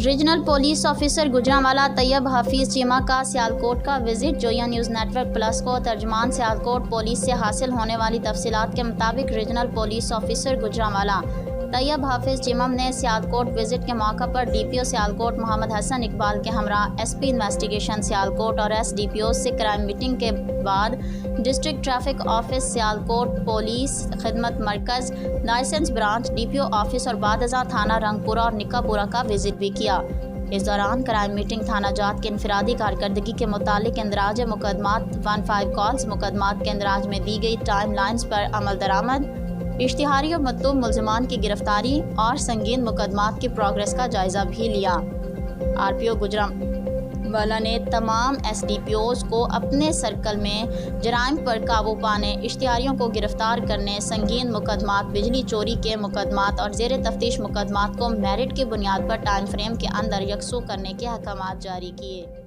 Regional police officer Gujranwala Tayyab Hafeez Cheema का सियालकोट का visit. Zoya news network plus को तर्जमान सियालकोट पुलिस से हासिल होने वाली तफसीलात के मुताबिक regional police officer Gujranwala Tayyab Hafeez Cheema ने सियालकोट विजिट के मौका पर DPO सियालकोट मोहम्मद हसन इकबाल के हमरा SP इन्वेस्टिगेशन सियालकोट और SDPO से क्राइम मीटिंग के बाद district traffic office Sialkot police खिदमत मरकज़ लाइसेंस ब्रांच DPO ऑफिस और बादअज़ा थाना रंगपुरा और निकापुरा का विजिट भी किया। इस दौरान क्राइम मीटिंग थाना जात के इनफरादी कारकर्दगी के मुतालिक इंदराज मुकदमात 15 कॉल्स मुकदमात के इंदराज में दी गई टाइम लाइन्स पर अमल दरामद, इश्तिहारी और मतलूब मुल्ज़िमान की गिरफ्तारी और संगीन मुकदमात की प्रोग्रेस का जायज़ा भी लिया। RPO गुजरांवाला ने तमाम SDPOs को अपने सर्कल में जराइम पर काबू पाने, इश्तिहारियों को गिरफ्तार करने, संगीन मुकदमात, बिजली चोरी के मुकदमात और ज़ेर तफ्तीश मुकदमात को मेरिट की बुनियाद पर टाइम फ्रेम के अंदर यकसू करने के अहकामात जारी किए।